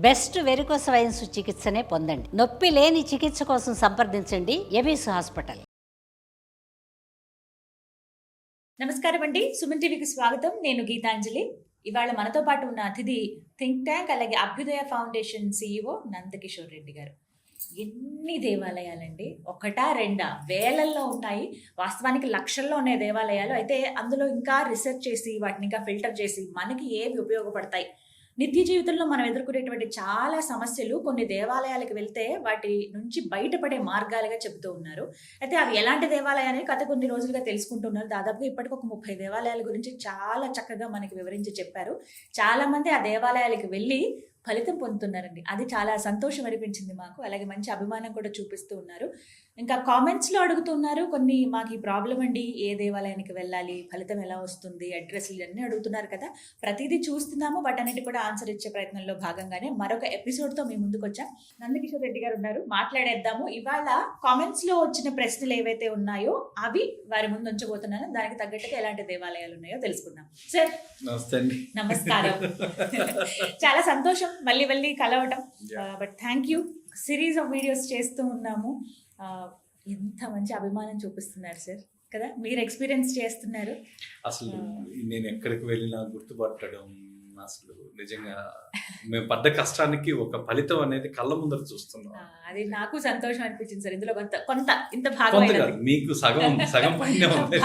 Best varicose veins చికిత్సనే పొందండి. నొప్పి లేని చికిత్స కోసం సంప్రదించండి ఎబిస్ హాస్పిటల్. నమస్కారం అండి, సుమన్ టీవీకి స్వాగతం. నేను గీతాంజలి. ఇవాళ మనతో పాటు ఉన్న అతిథి థింక్ ట్యాంక్ అలాగే అభ్యుదయ ఫౌండేషన్ CEO నందకిషోర్ రెడ్డి గారు. ఎన్ని దేవాలయాలండి, ఒకటా రెండా, వేలల్లో ఉన్నాయి. వాస్తవానికి లక్షల్లో ఉన్నాయి దేవాలయాలు. అయితే అందులో ఇంకా రీసెర్చ్ చేసి వాటిని ఇంకా ఫిల్టర్ చేసి మనకి ఏవి ఉపయోగపడతాయి, నిత్య జీవితంలో మనం ఎదుర్కొనేటువంటి చాలా సమస్యలు కొన్ని దేవాలయాలకు వెళ్తే వాటి నుంచి బయటపడే మార్గాలుగా చెబుతూ ఉన్నారు. అయితే అవి ఎలాంటి దేవాలయాలు గత కొన్ని రోజులుగా తెలుసుకుంటున్నారు. దాదాపుగా ఇప్పటికి ఒక 30 దేవాలయాల గురించి చాలా చక్కగా మనకి వివరించి చెప్పారు. చాలా మంది ఆ దేవాలయాలకు వెళ్ళి ఫలితం పొందుతున్నారండి. అది చాలా సంతోషం అనిపించింది మాకు. అలాగే మంచి అభిమానం కూడా చూపిస్తూ ఉన్నారు. ఇంకా కామెంట్స్లో అడుగుతున్నారు కొన్ని, మాకు ఈ ప్రాబ్లం అండి, ఏ దేవాలయానికి వెళ్ళాలి, ఫలితం ఎలా వస్తుంది, అడ్రస్లు ఇవన్నీ అడుగుతున్నారు కదా. ప్రతిదీ చూస్తున్నాము, వాటన్నిటి కూడా ఆన్సర్ ఇచ్చే ప్రయత్నంలో భాగంగానే మరొక ఎపిసోడ్తో మీ ముందుకు వచ్చాం. నందకిషోర్ రెడ్డి గారు ఉన్నారు, మాట్లాడేద్దాము. ఇవాళ కామెంట్స్లో వచ్చిన ప్రశ్నలు ఏవైతే ఉన్నాయో అవి వారి ముందు ఉంచబోతున్నాను. దానికి తగ్గట్టుగా ఎలాంటి దేవాలయాలు ఉన్నాయో తెలుసుకుందాం. సార్ నమస్కారం. చాలా సంతోషం మళ్ళీ కలవటం. But thank you. Series of videos చేస్తూ ఉన్నాము. ఎంత మంచి అభిమానం చూపిస్తున్నారు సార్ కదా, మీరు ఎక్స్పీరియన్స్ చేస్తున్నారు. అసలు నేను ఎక్కడికి వెళ్ళినా గుర్తుపట్టడం, అసలు నిజంగా మేము పడ్డ కష్టానికి ఒక ఫలితం అనేది కళ్ళ ముందర చూస్తున్నాం. అది నాకు సంతోషం అనిపించింది సార్. ఇందులో కొంత ఇంత భాగం మీకు సగం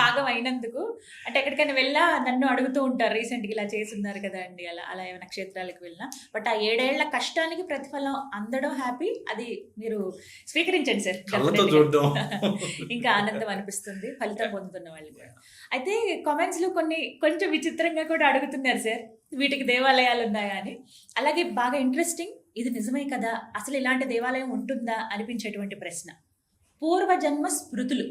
భాగం అయినందుకు. అంటే ఎక్కడికైనా వెళ్ళా నన్ను అడుగుతూ ఉంటారు, రీసెంట్గా ఇలా చేస్తున్నారు కదా అండి, అలా ఏమైనా క్షేత్రాలకు వెళ్ళినా. బట్ ఆ 7 ఏళ్ల కష్టానికి ప్రతిఫలం అందడం హ్యాపీ. అది మీరు స్వీకరించండి సార్, చూద్దాం. ఇంకా ఆనందం అనిపిస్తుంది ఫలితం పొందుతున్న వాళ్ళు కూడా. అయితే కామెంట్స్ లో కొంచెం విచిత్రంగా కూడా అడుగుతున్నారు సార్, వీటికి దేవాలయాలు ఉన్నాయా అని. అలాగే బాగా ఇంట్రెస్టింగ్, ఇది నిజమే కదా, అసలు ఇలాంటి దేవాలయం ఉంటుందా అనిపించేటువంటి ప్రశ్న. పూర్వజన్మ స్మృతులు,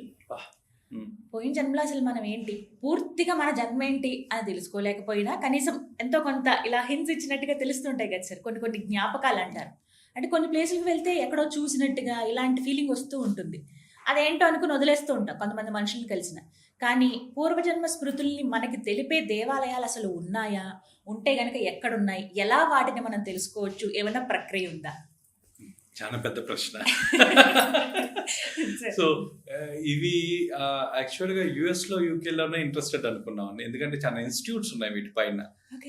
పోయిన జన్మలో అసలు మనం ఏంటి, పూర్తిగా మన జన్మ ఏంటి అని తెలుసుకోలేకపోయినా కనీసం ఎంతో కొంత ఇలా హింట్స్ ఇచ్చినట్టుగా తెలుస్తుంటాయి కదా సార్. కొన్ని జ్ఞాపకాలు అంటారు. అంటే కొన్ని ప్లేసులకు వెళ్తే ఎక్కడో చూసినట్టుగా ఇలాంటి ఫీలింగ్ వస్తూ ఉంటుంది. అదేంటో అనుకుని వదిలేస్తూ ఉంటాం కొంతమంది మనుషులు కలిసిన. కానీ పూర్వజన్మ స్మృతుల్ని మనకి తెలిపే దేవాలయాలు అసలు ఉన్నాయా, ఉంటే గనక ఎక్కడున్నాయి, ఎలా వాటిని మనం తెలుసుకోవచ్చు, ఏమైనా ప్రక్రియ ఉందా? చాలా పెద్ద ప్రశ్న. సో ఇవి యాక్చువల్గా యుఎస్లో యూకేలోనే ఇంట్రెస్టెడ్ అనుకున్నాం, ఎందుకంటే చాలా ఇన్స్టిట్యూట్స్ ఉన్నాయి వీటిపైన.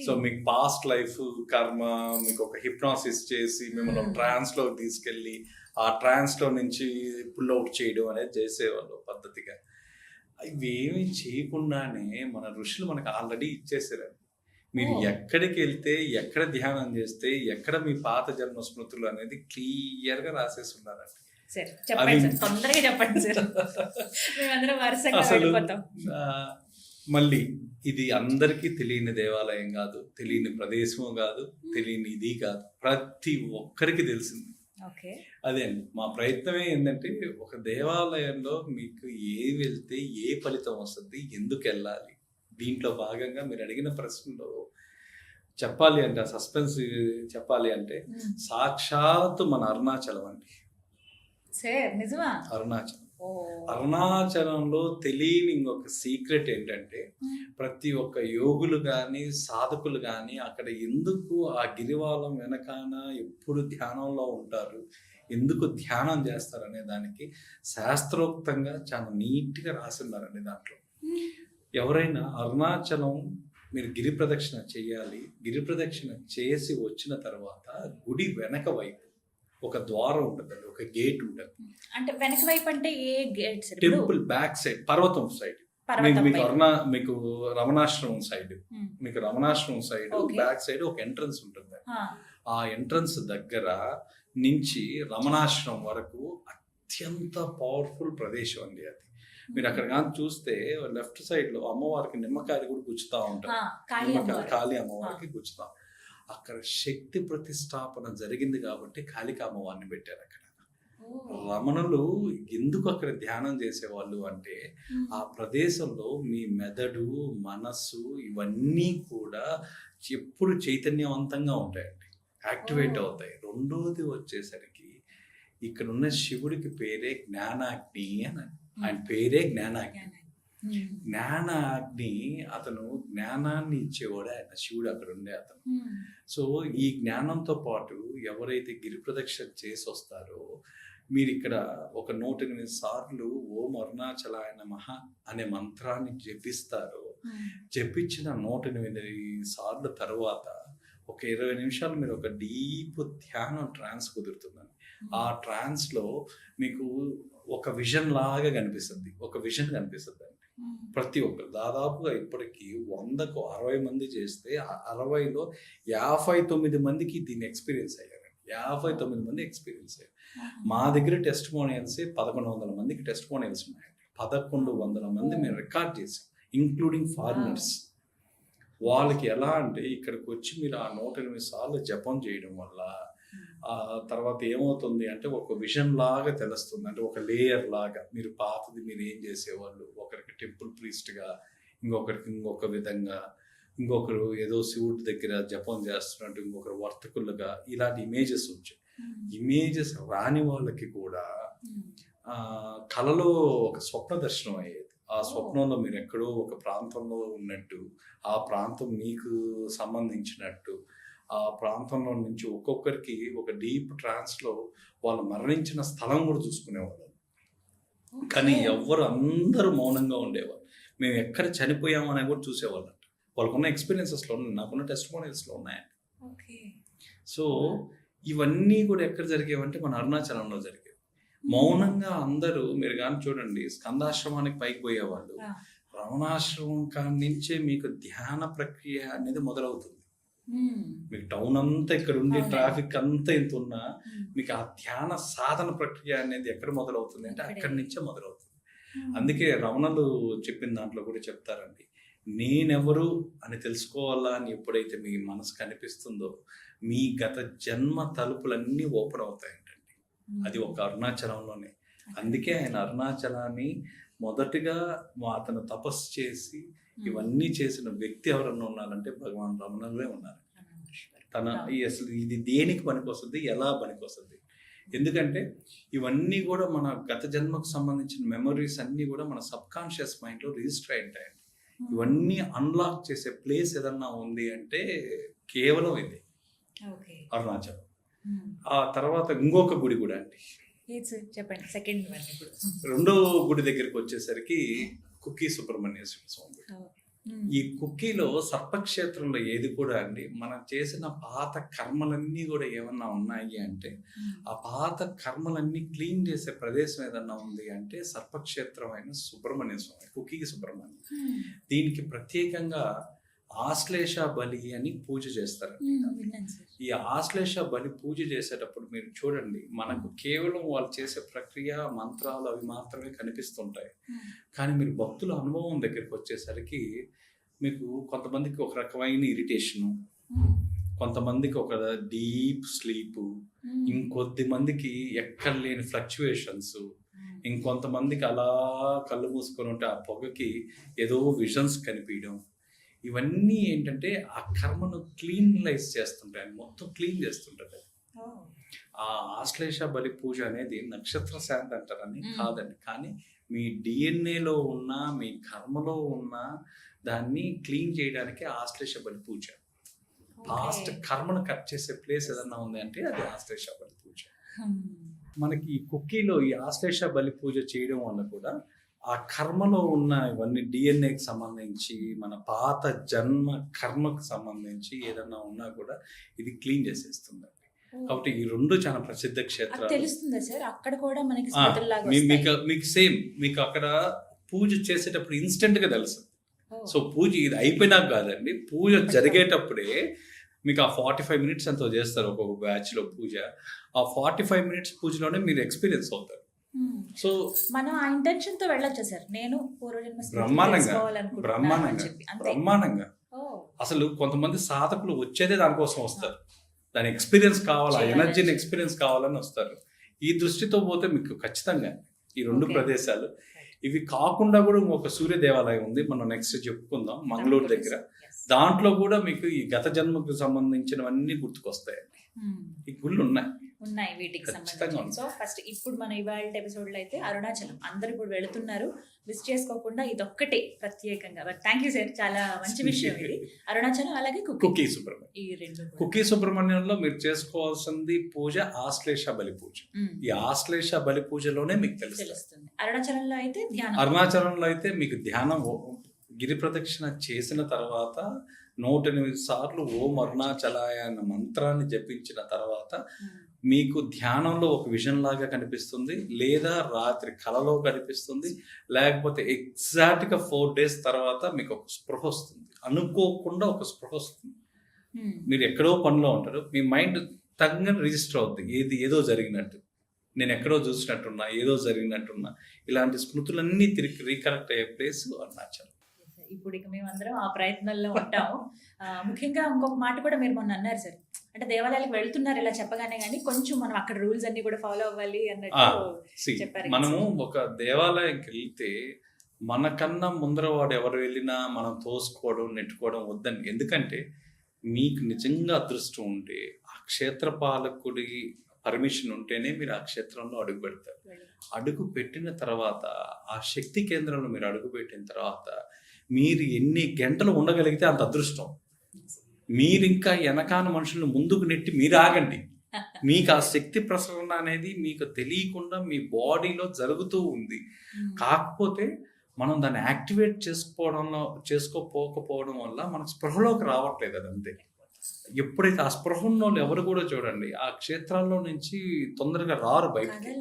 సో మీకు పాస్ట్ లైఫ్ కర్మ, మీకు ఒక హిప్నాసిస్ చేసి మిమ్మల్ని ట్రాన్స్ లో తీసుకెళ్ళి ఆ ట్రాన్స్ లో నుంచి పుల్ అవుట్ చేయడం అనేది చేసేవాళ్ళు పద్ధతిగా. ఇవేమి చేయకుండానే మన ఋషులు మనకు ఆల్రెడీ ఇచ్చేసారండి. మీరు ఎక్కడికి వెళ్తే, ఎక్కడ ధ్యానం చేస్తే, ఎక్కడ మీ పాత జన్మ స్మృతులు అనేది క్లియర్ గా రాసేసి ఉన్నారండి. అసలు మళ్ళీ ఇది అందరికీ తెలియని దేవాలయం కాదు, తెలియని ప్రదేశము కాదు, తెలియని ఇది కాదు, ప్రతి ఒక్కరికి తెలిసింది. అదే అండి మా ప్రయత్నమే. ఏంటంటే ఒక దేవాలయంలో మీకు వెళ్తే ఏ ఫలితం వస్తుంది, ఎందుకు వెళ్ళాలి, దీంట్లో భాగంగా మీరు అడిగిన ప్రశ్నలో చెప్పాలి అంటే, ఆ సస్పెన్స్ చెప్పాలి అంటే, సాక్షాత్తు మన అరుణాచలం అండి. అరుణాచలంలో తెలియని ఇంకొక సీక్రెట్ ఏంటంటే, ప్రతి ఒక్క యోగులు కానీ సాధకులు కానీ అక్కడ ఎందుకు ఆ గిరివాలం వెనకాన ఎప్పుడు ధ్యానంలో ఉంటారు, ఎందుకు ధ్యానం చేస్తారు అనే దానికి శాస్త్రోక్తంగా చాలా నీట్గా రాసిన్నారండి. దాంట్లో ఎవరైనా అరుణాచలం మీరు గిరి ప్రదక్షిణ చేయాలి, గిరి ప్రదక్షిణ చేసి వచ్చిన తర్వాత గుడి వెనక వైపు ఒక ద్వారం ఉంటుంది, ఒక గేట్ ఉంటుంది. అంటే వెనక వైపు అంటే ఏ గేట్? టెంపుల్ బ్యాక్ సైడ్, పర్వతం సైడ్, మీకు రమణాశ్రమం సైడ్, మీకు రమణాశ్రమం సైడ్ బ్యాక్ సైడ్ ఒక ఎంట్రన్స్ ఉంటుంది. ఆ ఎంట్రన్స్ దగ్గర నుంచి రమణాశ్రమం వరకు అత్యంత పవర్ఫుల్ ప్రదేశం అండి అది. మీరు అక్కడ కానీ చూస్తే లెఫ్ట్ సైడ్ లో అమ్మవారికి నిమ్మకాయలు కూడా గుచ్చుతా ఉంటారు, కాళీ అమ్మవారికి గుచ్చుతాం. అక్కడ శక్తి ప్రతిష్టాపన జరిగింది కాబట్టి కాళికా అమ్మవారిని పెట్టారు అక్కడ. రమణులు ఎందుకు అక్కడ ధ్యానం చేసేవాళ్ళు అంటే, ఆ ప్రదేశంలో మీ మెదడు, మనస్సు ఇవన్నీ కూడా ఎప్పుడు చైతన్యవంతంగా ఉంటాయండి, యాక్టివేట్ అవుతాయి. రెండోది వచ్చేసరికి ఇక్కడ ఉన్న శివుడికి పేరే జ్ఞానాగ్ని అని, ఆయన పేరే జ్ఞానాగ్ని. జ్ఞానాగ్ని, అతను జ్ఞానాన్ని ఇచ్చేవాడు ఆయన, శివుడు అక్కడ ఉండే అతను. సో ఈ జ్ఞానంతో పాటు ఎవరైతే గిరి ప్రదక్షిణ చేసి వస్తారో, మీరు ఇక్కడ ఒక 108 సార్లు ఓం అరుణాచలాయ నమః అనే మంత్రాన్ని జపిస్తారో, జపించిన 108 సార్లు తర్వాత ఒక 20 నిమిషాలు మీరు ఒక డీప్ ధ్యానం ట్రాన్స్ కుదురుతుందండి. ఆ ట్రాన్స్లో మీకు ఒక విజన్ లాగా కనిపిస్తుంది, ఒక విజన్ కనిపిస్తుంది అండి. ప్రతి ఒక్కరు దాదాపుగా ఇప్పటికీ 100కు 60 మంది చేస్తే 60లో 59 మందికి దీన్ని ఎక్స్పీరియన్స్ అయ్యారు. 59 మంది ఎక్స్పీరియన్స్ అయ్యారు. మా దగ్గర టెస్టిమోనియల్స్ 1100 మందికి టెస్టిమోనియల్స్ ఉన్నాయండి. 1100 మంది మేము రికార్డ్ చేసాం, ఇంక్లూడింగ్ ఫారినర్స్. వాళ్ళకి ఎలా అంటే ఇక్కడికి వచ్చి మీరు ఆ 108 సార్లు జపం చేయడం వల్ల ఆ తర్వాత ఏమవుతుంది అంటే ఒక విజన్ లాగా తెలుస్తుంది. అంటే ఒక లేయర్ లాగా మీరు పాతది మీరు ఏం చేసేవాళ్ళు, ఒకరికి టెంపుల్ ప్రీస్ట్గా, ఇంకొకరికి ఇంకొక విధంగా, ఇంకొకరు ఏదో శివుడి దగ్గర జపం చేస్తున్నట్టు, ఇంకొకరు వర్తకులుగా, ఇలాంటి ఇమేజెస్ వచ్చాయి. ఇమేజెస్ రాని వాళ్ళకి కూడా కళలో ఒక స్వప్న దర్శనం అయ్యేది. ఆ స్వప్నంలో మీరు ఎక్కడో ఒక ప్రాంతంలో ఉన్నట్టు, ఆ ప్రాంతం మీకు సంబంధించినట్టు, ఆ ప్రాంతంలో నుంచి ఒక్కొక్కరికి ఒక డీప్ ట్రాన్స్లో వాళ్ళు మరణించిన స్థలం కూడా చూసుకునేవాళ్ళు. కానీ ఎవ్వరు, అందరూ మౌనంగా ఉండేవాళ్ళు. మేము ఎక్కడ చనిపోయామని కూడా చూసేవాళ్ళంట. వాళ్ళకున్న ఎక్స్పీరియన్సెస్లో ఉన్నాయి, నాకున్న టెస్టిమోనియల్స్లో ఉన్నాయండి. సో ఇవన్నీ కూడా ఎక్కడ జరిగేవంటే మన అరుణాచలంలో జరిగేవి. మౌనంగా అందరూ, మీరు కానీ చూడండి, స్కందాశ్రమానికి పైకి పోయేవాళ్ళు, రమణాశ్రమం కాడి నుంచే మీకు ధ్యాన ప్రక్రియ అనేది మొదలవుతుంది. మీకు టౌన్ అంతా ఇక్కడ ఉండి ట్రాఫిక్ అంతా ఎంత ఉన్నా మీకు ఆ ధ్యాన సాధన ప్రక్రియ అనేది ఎక్కడ మొదలవుతుంది అంటే అక్కడి నుంచే మొదలవుతుంది. అందుకే రమణలు చెప్పిన దాంట్లో కూడా చెప్తారండి, నేనెవరు అని తెలుసుకోవాలా అని ఎప్పుడైతే మీ మనసు కనిపిస్తుందో మీ గత జన్మ తలుపులన్నీ ఓపెన్ అవుతాయంటండి. అది ఒక అరుణాచలంలోనే. అందుకే ఆయన అరుణాచలాన్ని మొదటిగా అతను తపస్సు చేసి ఇవన్నీ చేసిన వ్యక్తి ఎవరన్నా ఉన్నారంటే భగవాన్ రమణులే ఉన్నారు. అసలు ఇది దేనికి పనికొస్తుంది, ఎలా పనికొస్తుంది? ఎందుకంటే ఇవన్నీ కూడా మన గత జన్మకు సంబంధించిన మెమరీస్ అన్నీ కూడా మన సబ్ కాన్షియస్ మైండ్లో రిజిస్టర్ అయి ఉంటాయండి. ఇవన్నీ అన్లాక్ చేసే ప్లేస్ ఏదన్నా ఉంది అంటే కేవలం ఇది అరుణాచలం. ఆ తర్వాత ఇంకొక గుడి కూడా అండి, చెప్పండి. సెకండ్ రెండో గుడి దగ్గరికి వచ్చేసరికి కుక్కీ సుబ్రహ్మణ్యేశ్వర స్వామి. ఈ కుక్కీలో సర్పక్షేత్రంలో ఏది కూడా అండి, మనం చేసిన పాత కర్మలన్నీ కూడా ఏమన్నా ఉన్నాయి అంటే ఆ పాత కర్మలన్నీ క్లీన్ చేసే ప్రదేశం ఏదన్నా ఉంది అంటే సర్పక్షేత్రమైన సుబ్రహ్మణ్య స్వామి, కుక్కీ సుబ్రహ్మణ్యం. దీనికి ప్రత్యేకంగా ఆశ్లేష బలి అని పూజ చేస్తారు. ఈ ఆశ్లేష బలి పూజ చేసేటప్పుడు మీరు చూడండి, మనకు కేవలం వాళ్ళు చేసే ప్రక్రియ, మంత్రాలు అవి మాత్రమే కనిపిస్తుంటాయి. కానీ మీరు భక్తుల అనుభవం దగ్గరికి వచ్చేసరికి మీకు కొంతమందికి ఒక రకమైన ఇరిటేషను, కొంతమందికి ఒక డీప్ స్లీపు, ఇంకొద్ది మందికి ఎక్కడ లేని ఫ్లక్చువేషన్స్, ఇంకొంతమందికి అలా కళ్ళు మూసుకొని ఉంటే ఆ పొగకి ఏదో విజన్స్ కనిపించడం. ఇవన్నీ ఏంటంటే ఆ కర్మను క్లీన్లైజ్ చేస్తుంటాయి, మొత్తం క్లీన్ చేస్తుంటుంది. ఆ ఆశ్లేష బలి పూజ అనేది నక్షత్ర శాంతి అంటారని కాదండి, కానీ మీ డిఎన్ఏలో ఉన్న, మీ కర్మలో ఉన్న దాన్ని క్లీన్ చేయడానికి ఆశ్లేష బలి పూజ. పాస్ట్ కర్మను కట్ చేసే ప్లేస్ ఏదన్నా ఉంది అంటే అది ఆశ్లేష బలి పూజ. మనకి ఈ కుక్కీలో ఈ ఆశ్లేష బలి పూజ చేయడం వల్ల కూడా ఆ కర్మలో ఉన్న ఇవన్నీ డిఎన్ఏకి సంబంధించి, మన పాత జన్మ కర్మకు సంబంధించి ఏదన్నా ఉన్నా కూడా ఇది క్లీన్ చేసేస్తుంది. కాబట్టి ఈ రెండు చాలా ప్రసిద్ధ క్షేత్రాలు. తెలుస్తుందా సార్? అక్కడ కూడా మనకి మీకు సేమ్ మీకు అక్కడ పూజ చేసేటప్పుడు ఇన్స్టెంట్ గా తెలుస్తుంది. సో పూజ ఇది అయిపోయినాక కాదండి, పూజ జరిగేటప్పుడే మీకు ఆ 45 మినిట్స్ ఎంతో చేస్తారు ఒక్కొక్క బ్యాచ్ లో పూజ. ఆ 45 మినిట్స్ పూజలోనే మీరు ఎక్స్పీరియన్స్ అవుతారు. సో మనం ఆ ఇంటెన్షన్ తో వెళ్ళొచ్చా సార్? నేను బ్రహ్మాండంగా అసలు కొంతమంది సాధకులు వచ్చేదే దానికోసం వస్తారు, దాని ఎక్స్పీరియన్స్ కావాలా, ఎనర్జీని ఎక్స్పీరియన్స్ కావాలని వస్తారు. ఈ దృష్టితో పోతే మీకు ఖచ్చితంగా ఈ రెండు ప్రదేశాలు, ఇవి కాకుండా కూడా ఒక సూర్య దేవాలయం ఉంది, మనం నెక్స్ట్ చెప్పుకుందాం, మంగళూరు దగ్గర. దాంట్లో కూడా మీకు ఈ గత జన్మకు సంబంధించినవన్నీ గుర్తుకొస్తాయండి. ఈ గుళ్ళు ఉన్నాయి. ఉన్నాయి వీటికి ఖచ్చితంగా సంబంధించి. ఉంది. సో ఫస్ట్ ఇప్పుడు మన ఇవాళ ఎపిసోడ్ లో అయితే అరుణాచలం అందరు ఇప్పుడు వెళుతున్నారు, మిస్ చేసుకోకుండా ఇదొక్కటే ప్రత్యేకంగా. బట్ థ్యాంక్ యూ సార్, చాలా మంచి విషయం ఇది. అరుణాచలం అలాగే కుకీ సుబ్రహ్మణ్యం. ఈ రెండు కూడా. కుకీ సుబ్రహ్మణ్యంలో మీరు చేసుకోవాల్సింది పూజ ఆశ్లేష బలి పూజ. ఈ ఆశ్లేష బలి పూజలోనే మీకు తెలుస్తుంది. అరుణాచలంలో అయితే ధ్యానం. అరుణాచలంలో అయితే మీకు ధ్యానం గిరి ప్రదక్షిణ చేసిన తర్వాత 108 సార్లు ఓం అరుణాచలాయ అన్న మంత్రాన్ని జపించిన తర్వాత మీకు ధ్యానంలో ఒక విజన్ లాగా కనిపిస్తుంది, లేదా రాత్రి కలలో కనిపిస్తుంది, లేకపోతే ఎగ్జాక్ట్గా 4 days తర్వాత మీకు ఒక స్పృహ వస్తుంది. అనుకోకుండా ఒక స్పృహ వస్తుంది. మీరు ఎక్కడో పనిలో ఉంటారు, మీ మైండ్ తగ్గని రిజిస్టర్ అవుతుంది, ఏదో జరిగినట్టు, నేను ఎక్కడో చూసినట్టున్నా, ఏదో జరిగినట్టున్నా. ఇలాంటి స్మృతులన్నీ తిరిగి రీకనెక్ట్ అయ్యే ప్లేస్ అరుణాచలం. ఇప్పుడు ఇక మేమందరం ఆ ప్రయత్నంలో ఉంటాము. ముఖ్యంగా ఇంకొక మాట కూడా మీరు మొన్న అన్నారు సార్, అంటే దేవాలయాలకు వెళ్తున్నారు ఇలా చెప్పగానే, కానీ కొంచెం మనం అక్కడ రూల్స్ అన్ని కూడా ఫాలో అవ్వాలి అన్నట్టు చెప్పారు. మనము ఒక దేవాలయంకి వెళ్తే మనకన్నా ముందర వాడు ఎవరు వెళ్ళినా మనం తోసుకోవడం నెట్టుకోవడం వద్దని. ఎందుకంటే మీకు నిజంగా అదృష్టం ఉంటే ఆ క్షేత్ర పాలకుడి పర్మిషన్ ఉంటేనే మీరు ఆ క్షేత్రంలో అడుగు పెడతారు. అడుగు పెట్టిన తర్వాత ఆ శక్తి కేంద్రంలో మీరు అడుగు పెట్టిన తర్వాత మీరు ఎన్ని గంటలు ఉండగలిగితే అంత అదృష్టం. మీరు ఇంకా వెనకాన మనుషులను ముందుకు నెట్టి మీరు ఆగండి. మీకు ఆ శక్తి ప్రసరణ అనేది మీకు తెలియకుండా మీ బాడీలో జరుగుతూ ఉంది. కాకపోతే మనం దాన్ని యాక్టివేట్ చేసుకోకపోవడం వల్ల మనకు స్పృహలోకి రావట్లేదు. అది అంతే. ఎప్పుడైతే ఆ స్పృహ ఉన్న వాళ్ళు ఎవరు కూడా చూడండి ఆ క్షేత్రాల్లో నుంచి తొందరగా రారు బయటకి.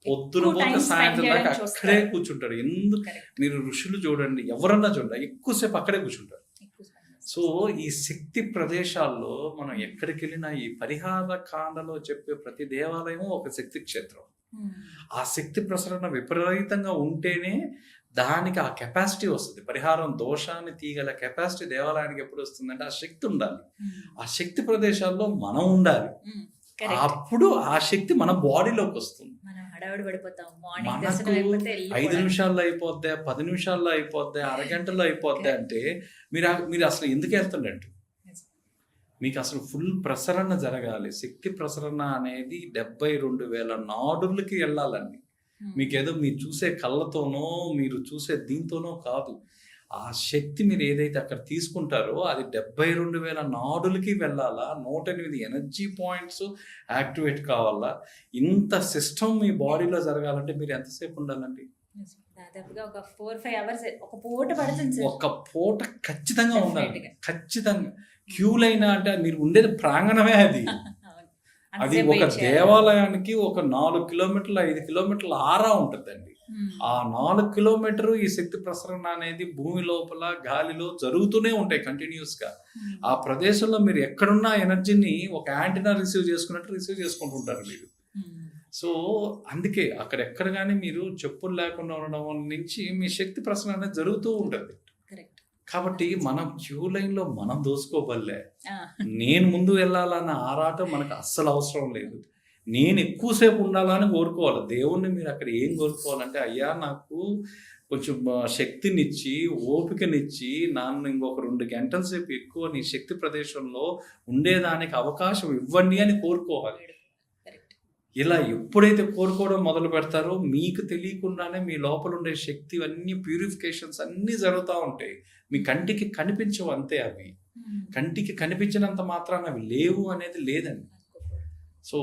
పొద్దున పోతే సాయంత్రం దాకా అక్కడే కూర్చుంటారు. ఎందుకు మీరు ఋషులు చూడండి, ఎవరన్నా చూడండి, ఎక్కువసేపు అక్కడే కూర్చుంటారు. సో ఈ శక్తి ప్రదేశాల్లో మనం ఎక్కడికి వెళ్ళినా ఈ పరిహార కాండలో చెప్పే ప్రతి దేవాలయము ఒక శక్తి క్షేత్రం. ఆ శక్తి ప్రసరణ విపరీతంగా ఉంటేనే దానికి ఆ కెపాసిటీ వస్తుంది. పరిహారం దోషాన్ని తీయగల కెపాసిటీ దేవాలయానికి ఎప్పుడు వస్తుందంటే ఆ శక్తి ఉండాలి. ఆ శక్తి ప్రదేశాల్లో మనం ఉండాలి. అప్పుడు ఆ శక్తి మన బాడీలోకి వస్తుంది. మనకు 5 నిమిషాల్లో అయిపోద్దా, 10 నిమిషాల్లో అయిపోద్దా, అరగంటలో అయిపోద్దా అంటే మీరు అసలు ఎందుకు వెళ్తుండట్టు. మీకు అసలు ఫుల్ ప్రసరణ జరగాలి. శక్తి ప్రసరణ అనేది 72,000 నాడులకి వెళ్ళాలండి. మీకేదో మీరు చూసే కళ్ళతోనో మీరు చూసే దీంతోనో కాదు. ఆ శక్తి మీరు ఏదైతే అక్కడ తీసుకుంటారో అది 72,000 నాడులకి వెళ్ళాలా. 108 ఎనర్జీ పాయింట్స్ యాక్టివేట్ కావాలా. ఇంత సిస్టమ్ మీ బాడీలో జరగాలంటే మీరు ఎంతసేపు ఉండాలండి? దాదాపుగా ఒక 4-5 hours ఒక పూట పడుతుంది. ఒక పూట ఖచ్చితంగా ఉండాలి. ఖచ్చితంగా క్యూ లైన్ అంటే మీరు ఉండేది ప్రాంగణమే. అది ఒక దేవాలయానికి ఒక 4 కిలోమీటర్లు 5 కిలోమీటర్ల ఆరా ఉంటుందండి. ఆ 4 కిలోమీటరు ఈ శక్తి ప్రసరణ అనేది భూమి లోపల గాలిలో జరుగుతూనే ఉంటాయి కంటిన్యూస్ గా. ఆ ప్రదేశంలో మీరు ఎక్కడున్నా ఎనర్జీని ఒక యాంటీనా రిసీవ్ చేసుకున్నట్టు రిసీవ్ చేసుకుంటుంటారు మీరు. సో అందుకే అక్కడెక్కడ కానీ మీరు చెప్పులు లేకుండా ఉండడం నుంచి మీ శక్తి ప్రసరణ అనేది జరుగుతూ ఉంటుంది. కాబట్టి మనం క్యూ లైన్ లో మనం దోసుకోబల్లే. నేను ముందు వెళ్ళాలన్న ఆరాటం మనకు అస్సలు అవసరం లేదు. నేను ఎక్కువసేపు ఉండాలని కోరుకోవాలి. దేవుణ్ణి మీరు అక్కడ ఏం కోరుకోవాలంటే, అయ్యా నాకు కొంచెం శక్తినిచ్చి ఓపికనిచ్చి నన్ను ఇంకొక 2 గంటల సేపు ఎక్కువ నీ శక్తి ప్రదేశంలో ఉండేదానికి అవకాశం ఇవ్వండి అని కోరుకోవాలి. ఇలా ఎప్పుడైతే కోరుకోవడం మొదలు పెడతారో మీకు తెలియకుండానే మీ లోపల ఉండే శక్తి అన్ని ప్యూరిఫికేషన్స్ అన్నీ జరుగుతూ ఉంటాయి. మీ కంటికి కనిపించవు అంతే. అవి కంటికి కనిపించినంత మాత్రాన అవి లేవు అనేది లేదండి. సో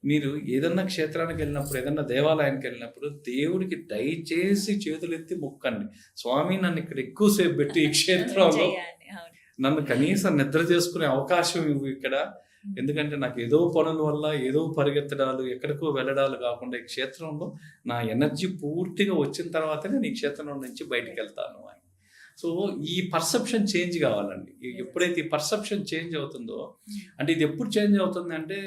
మీరు ఏదన్నా క్షేత్రానికి వెళ్ళినప్పుడు, ఏదన్నా దేవాలయానికి వెళ్ళినప్పుడు దేవుడికి దయచేసి చేతులెత్తి మొక్కండి, స్వామి నన్ను ఇక్కడ ఎక్కువసేపు పెట్టి ఈ క్షేత్రంలో నన్ను కనీసం నిద్ర చేసుకునే అవకాశం ఇవ్వు ఇక్కడ. ఎందుకంటే నాకు ఏదో పనుల వల్ల ఏదో పరిగెత్తడాలు ఎక్కడికో వెళ్ళడాలు కాకుండా ఈ క్షేత్రంలో నా ఎనర్జీ పూర్తిగా వచ్చిన తర్వాతనే నీ క్షేత్రం నుంచి బయటికి వెళ్తాను అని. సో ఈ పర్సెప్షన్ చేంజ్ కావాలండి. ఎప్పుడైతే ఈ పర్సెప్షన్ చేంజ్ అవుతుందో, అంటే ఇది ఎప్పుడు చేంజ్ అవుతుంది అంటే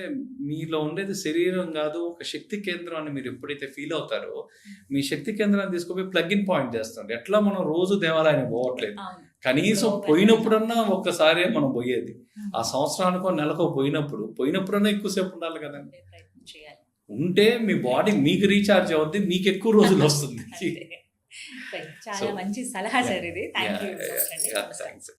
మీలో ఉండేది శరీరం కాదు ఒక శక్తి కేంద్రం అని మీరు ఎప్పుడైతే ఫీల్ అవుతారో మీ శక్తి కేంద్రాన్ని తీసుకుపోయి ప్లగ్ ఇన్ పాయింట్ చేస్తుంది. ఎట్లా మనం రోజు దేవాలయానికి పోవట్లేదు, కనీసం పోయినప్పుడన్నా ఒక్కసారి మనం పోయేది. ఆ సంవత్సరానికో నెలకో పోయినప్పుడన్నా ఎక్కువసేపు ఉండాలి కదండి. ఉంటే మీ బాడీ మీకు రీఛార్జ్ అవుద్ది, మీకు ఎక్కువ రోజులు వస్తుంది. చాలా మంచి సలహా సార్ ఇది. Thank you.